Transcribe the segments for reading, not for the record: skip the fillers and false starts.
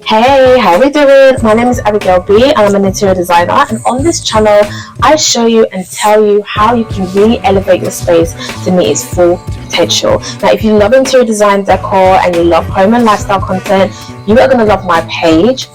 Hey, how we doing? My name is Abigail B and I'm an interior designer, and on this channel I show you and tell you how you can really elevate your space to meet its full potential. Now if you love interior design, decor, and you love home and lifestyle content, you are going to love my page,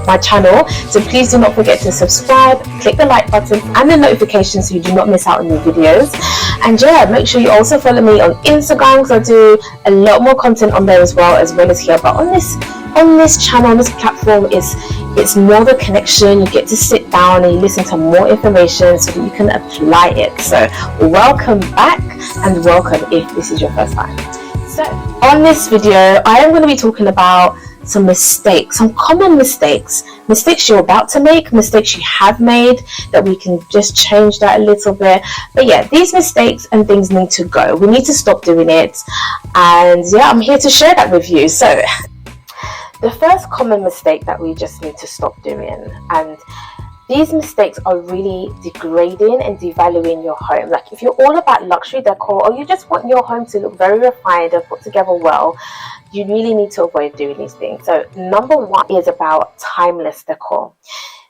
my channel. So please do not forget to subscribe, click the like button and the notification so you do not miss out on new videos. And yeah, make sure you also follow me on Instagram because I do a lot more content on there as well as here. But on this channel, on this platform, it's more the connection. You get to sit down and you listen to more information so that you can apply it. So welcome back and welcome if this is your first time. So on this video, I am going to be talking about some mistakes, some common mistakes you're about to make, mistakes you have made, that we can just change that a little bit. But yeah, these mistakes and things need to go. We need to stop doing it. And yeah, I'm here to share that with you. So the first common mistake that we just need to stop doing, and these mistakes are really degrading and devaluing your home. Like if you're all about luxury decor or you just want your home to look very refined and put together well, you really need to avoid doing these things. So number one is about timeless decor.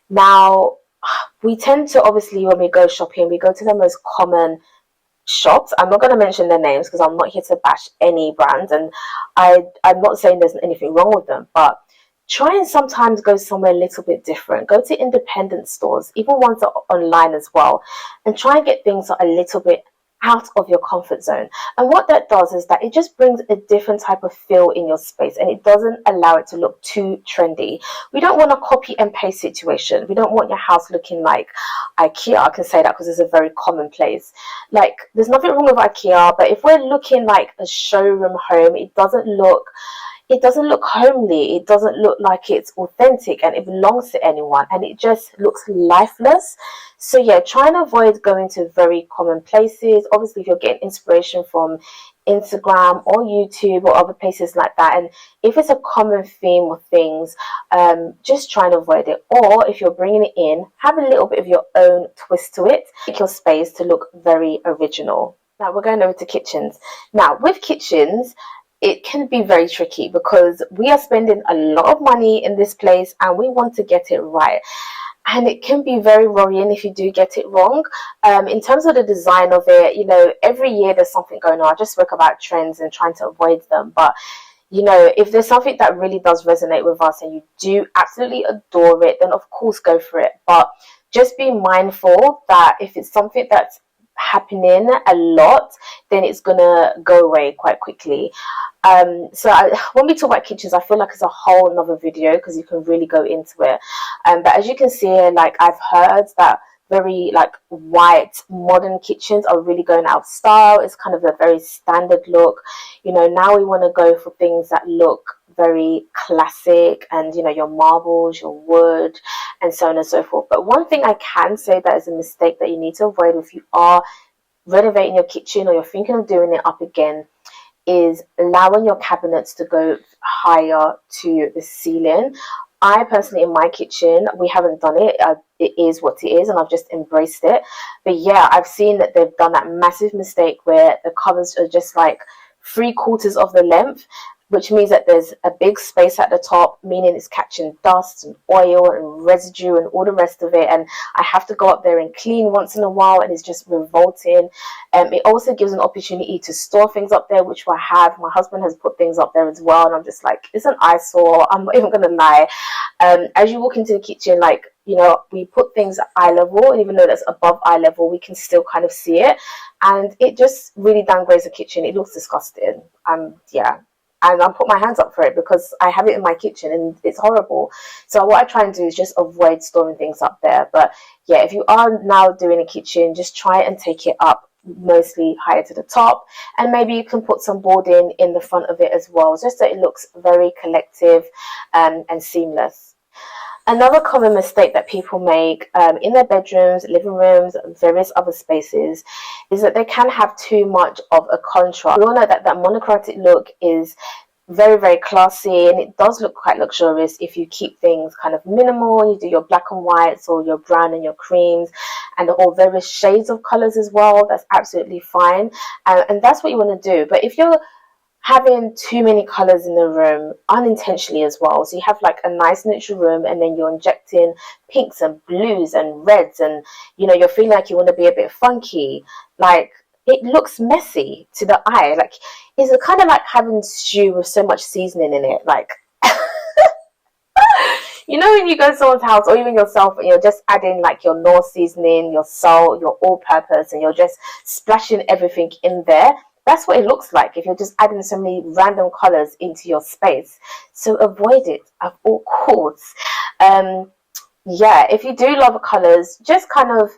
Now, we tend to, obviously, when we go shopping, we go to the most common shops. I'm not going to mention their names because I'm not here to bash any brands, and I'm not saying there's anything wrong with them, but try and sometimes go somewhere a little bit different. Go to independent stores, even ones that are online as well, and try and get things that are a little bit out of your comfort zone. And what that does is that it just brings a different type of feel in your space, and it doesn't allow it to look too trendy. We don't want a copy and paste situation. We don't want your house looking like IKEA. I can say that because it's a very common place. Like, there's nothing wrong with IKEA, but if we're looking like a showroom home, it doesn't look homely. It doesn't look like it's authentic and it belongs to anyone, and it just looks lifeless. So yeah, try and avoid going to very common places. Obviously, if you're getting inspiration from Instagram or YouTube or other places like that, and if it's a common theme of things, just try and avoid it. Or if you're bringing it in, have a little bit of your own twist to it. Make your space to look very original. Now we're going over to kitchens. Now with kitchens, it can be very tricky because we are spending a lot of money in this place and we want to get it right. And it can be very worrying if you do get it wrong. In terms of the design of it, you know, every year there's something going on. I just spoke about trends and trying to avoid them. But, you know, if there's something that really does resonate with us and you do absolutely adore it, then of course go for it. But just be mindful that if it's something that's happening a lot, then it's gonna go away quite quickly. When we talk about kitchens, I feel like it's a whole another video because you can really go into it. But as you can see, like, I've heard that very like white modern kitchens are really going out of style. It's kind of a very standard look. You know, now we want to go for things that look very classic, and you know, your marbles, your wood, and so on and so forth. But one thing I can say that is a mistake that you need to avoid if you are renovating your kitchen or you're thinking of doing it up again is allowing your cabinets to go higher to the ceiling. I personally, in my kitchen, we haven't done it. It is what it is, and I've just embraced it. But yeah, I've seen that they've done that massive mistake where the covers are just like 3/4 of the length, which means that there's a big space at the top, meaning it's catching dust and oil and residue and all the rest of it. And I have to go up there and clean once in a while, and it's just revolting. It also gives an opportunity to store things up there, which I have. My husband has put things up there as well, and I'm just like, it's an eyesore. I'm not even gonna lie. As you walk into the kitchen, like, you know, we put things at eye level, and even though that's above eye level, we can still kind of see it, and it just really downgrades the kitchen. It looks disgusting. Yeah. And I'll put my hands up for it because I have it in my kitchen and it's horrible. So what I try and do is just avoid storing things up there. But yeah, if you are now doing a kitchen, just try and take it up mostly higher to the top, and maybe you can put some boarding in the front of it as well, just so it looks very collective and seamless. Another common mistake that people make in their bedrooms, living rooms, and various other spaces is that they can have too much of a contrast. We all know that that monochromatic look is very, very classy, and it does look quite luxurious if you keep things kind of minimal. You do your black and whites or your brown and your creams and all various shades of colors as well. That's absolutely fine, and that's what you want to do. But if you're having too many colors in the room unintentionally as well. So you have like a nice neutral room, and then you're injecting pinks and blues and reds, and you know, you're feeling like you want to be a bit funky. Like, it looks messy to the eye. Like, it's kind of like having stew with so much seasoning in it. Like, you know, when you go to someone's house, or even yourself, and you're just adding like your Knorr seasoning, your salt, your all-purpose, and you're just splashing everything in there. That's what it looks like if you're just adding so many random colors into your space. So avoid it at all costs. Yeah, if you do love colors, just kind of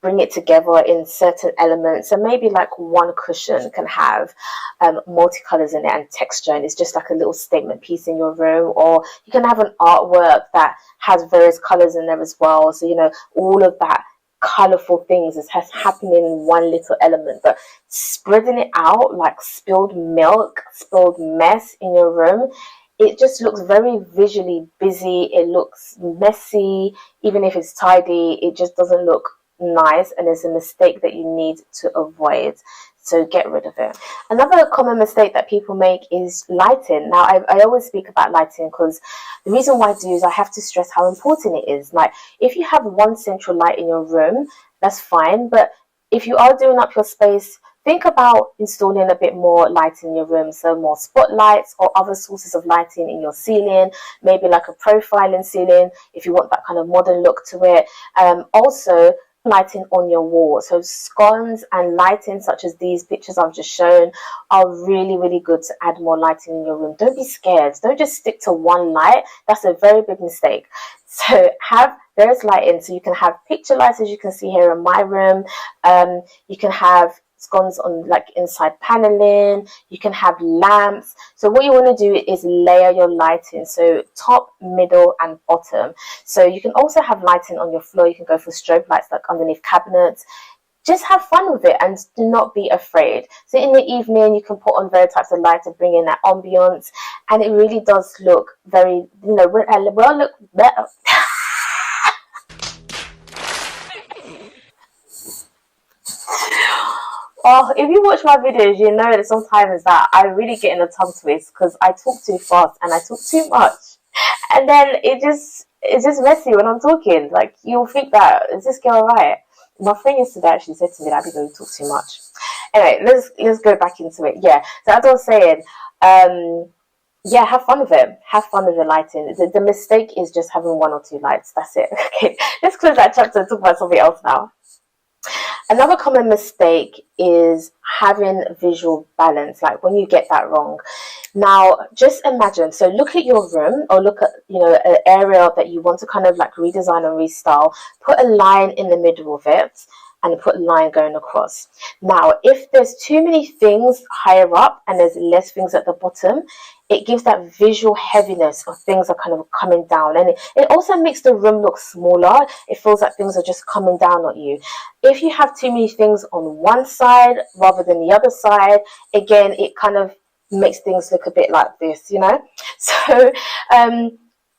bring it together in certain elements. So maybe like one cushion can have multicolors in it and texture, and it's just like a little statement piece in your room. Or you can have an artwork that has various colors in there as well. So, you know, all of that colorful things is happening in one little element, but spreading it out like spilled milk, spilled mess in your room, it just looks very visually busy. It looks messy. Even if it's tidy, it just doesn't look nice, and it's a mistake that you need to avoid. So get rid of it. Another common mistake that people make is lighting. Now, I always speak about lighting because the reason why I do is I have to stress how important it is. Like, if you have one central light in your room, that's fine. But if you are doing up your space, think about installing a bit more light in your room. So more spotlights or other sources of lighting in your ceiling, maybe like a profiling ceiling if you want that kind of modern look to it. Also, lighting on your wall. So scones and lighting such as these pictures I've just shown are really, really good to add more lighting in your room. Don't be scared. Don't just stick to one light. That's a very big mistake. So have various lighting. So you can have picture lights, as you can see here in my room. You can have scones on like inside paneling. You can have lamps. So what you want to do is layer your lighting, so top, middle and bottom. So you can also have lighting on your floor. You can go for strobe lights like underneath cabinets. Just have fun with it and do not be afraid. So in the evening you can put on various types of light to bring in that ambience, and it really does look very, you know, well look better. Oh, if you watch my videos, you know that sometimes that I really get in a tongue twist because I talk too fast and I talk too much, and then it's just messy when I'm talking. Like, you'll think that, is this girl right? My friend yesterday actually said to me that people talk too much. Anyway, let's go back into it. Yeah, so as I was saying, yeah, have fun with it. Have fun with the lighting. The mistake is just having one or two lights. That's it. Okay, let's close that chapter and talk about something else now. Another common mistake is having visual balance, like when you get that wrong. Now, just imagine, so look at your room, or look at, you know, an area that you want to kind of like redesign and restyle. Put a line in the middle of it and put a line going across. Now, if there's too many things higher up and there's less things at the bottom, it gives that visual heaviness of things are kind of coming down, and it also makes the room look smaller. It feels like things are just coming down on you. If you have too many things on one side rather than the other side, again, it kind of makes things look a bit like this, you know. So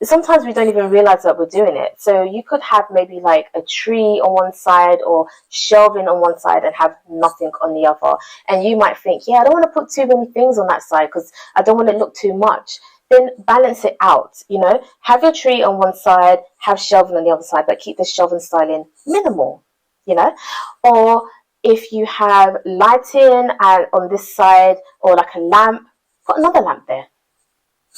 sometimes we don't even realize that we're doing it. So you could have maybe like a tree on one side or shelving on one side and have nothing on the other. And you might think, yeah, I don't want to put too many things on that side because I don't want to look too much. Then balance it out, you know. Have your tree on one side, have shelving on the other side, but keep the shelving styling minimal, you know. Or if you have lighting on this side, or like a lamp, put another lamp there,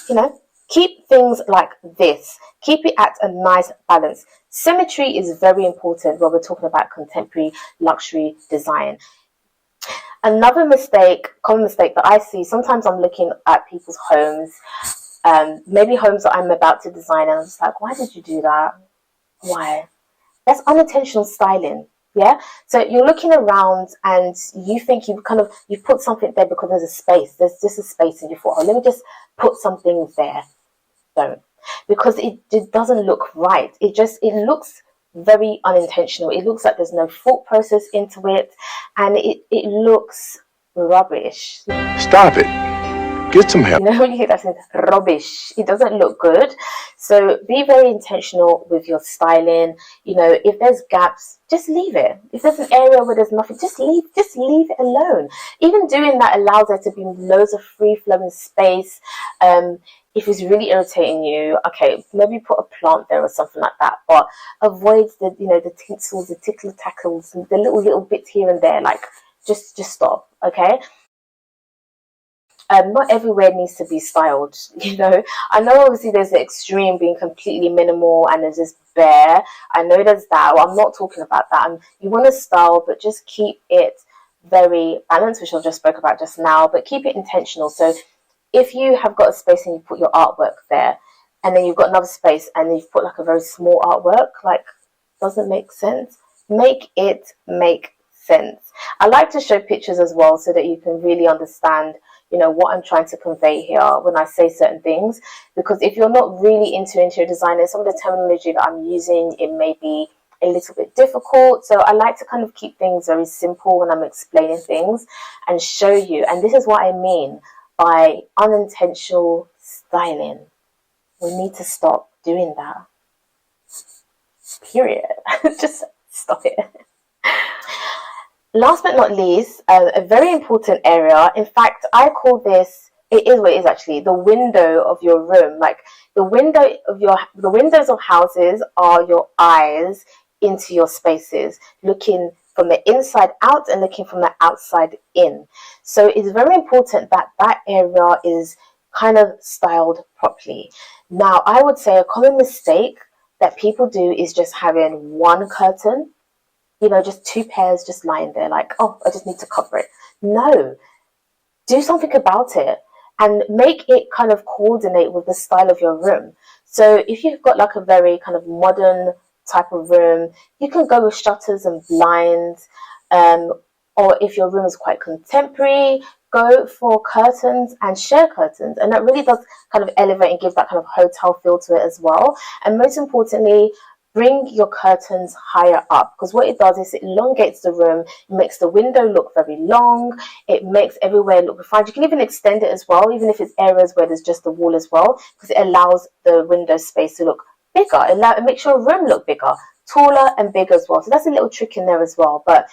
you know. Keep things like this. Keep it at a nice balance. Symmetry is very important when we're talking about contemporary luxury design. Another mistake, common mistake that I see, sometimes I'm looking at people's homes, maybe homes that I'm about to design, and I'm just like, why did you do that? Why? That's unintentional styling. Yeah, so you're looking around and you think you put something there because there's a space. There's just a space, and you thought, oh, let me just put something there. Don't, because it doesn't look right. It looks very unintentional. It looks like there's no thought process into it, and it looks rubbish. Stop it. Get some help. You know, when you hear that thing, rubbish, it doesn't look good. So be very intentional with your styling. You know, if there's gaps, just leave it. If there's an area where there's nothing, just leave it alone. Even doing that allows there to be loads of free flowing space. If it's really irritating you, okay, maybe put a plant there or something like that, but avoid the, you know, the tinsels, the tickle tackles, the little bits here and there. Like, just stop, okay? Not everywhere needs to be styled, you know. I know obviously there's the extreme being completely minimal and there's just bare. I know there's that. Well, I'm not talking about that. You want to style, but just keep it very balanced, which I just spoke about just now, but keep it intentional. So if you have got a space and you put your artwork there, and then you've got another space and you've put like a very small artwork, like, doesn't make sense. Make it make sense. I like to show pictures as well so that you can really understand, you know, what I'm trying to convey here when I say certain things. Because if you're not really into interior design, and some of the terminology that I'm using, it may be a little bit difficult. So I like to kind of keep things very simple when I'm explaining things and show you. And this is what I mean by unintentional styling. We need to stop doing that. Period. Just stop it. Last but not least, a very important area. In fact, I call this, it is what it is actually, the window of your room. Like the windows of houses are your eyes into your spaces, looking from the inside out and looking from the outside in. So it's very important that that area is kind of styled properly. Now, I would say a common mistake that people do is just having one curtain, you know, just two pairs just lying there like, oh, I just need to cover it. No, do something about it and make it kind of coordinate with the style of your room. So if you've got like a very kind of modern type of room, you can go with shutters and blinds, or if your room is quite contemporary, go for curtains and share curtains, and that really does kind of elevate and give that kind of hotel feel to it as well. And most importantly, bring your curtains higher up, because what it does is it elongates the room, it makes the window look very long, it makes everywhere look refined. You can even extend it as well, even if it's areas where there's just the wall as well, because it allows the window space to look bigger. It makes your room look bigger, taller and bigger as well. So that's a little trick in there as well. But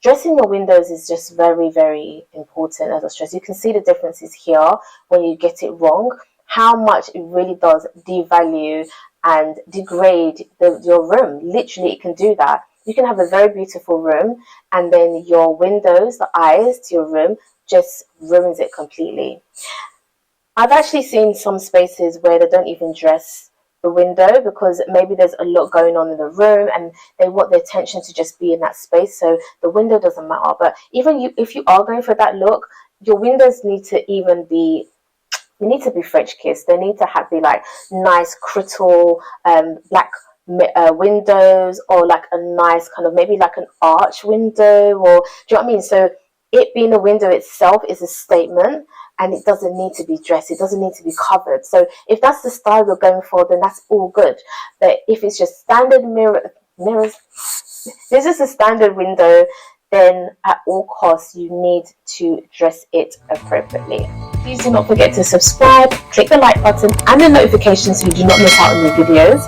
dressing your windows is just very, very important, as I stress. You can see the differences here when you get it wrong, how much it really does devalue and degrade your room. Literally, it can do that. You can have a very beautiful room and then your windows, the eyes to your room, just ruins it completely. I've actually seen some spaces where they don't even dress the window because maybe there's a lot going on in the room and they want their attention to just be in that space, so the window doesn't matter. But even if you are going for that look, your windows need to even be, they need to be French kissed. They need to be like nice crystal black windows, or like a nice kind of maybe like an arch window, or do you know what I mean? So it being a window itself is a statement, and it doesn't need to be dressed, it doesn't need to be covered. So if that's the style you're going for, then that's all good. But if it's just standard mirrors, this is a standard window, then at all costs you need to dress it appropriately. Please do not forget to subscribe, click the like button and the notification so you do not miss out on new videos.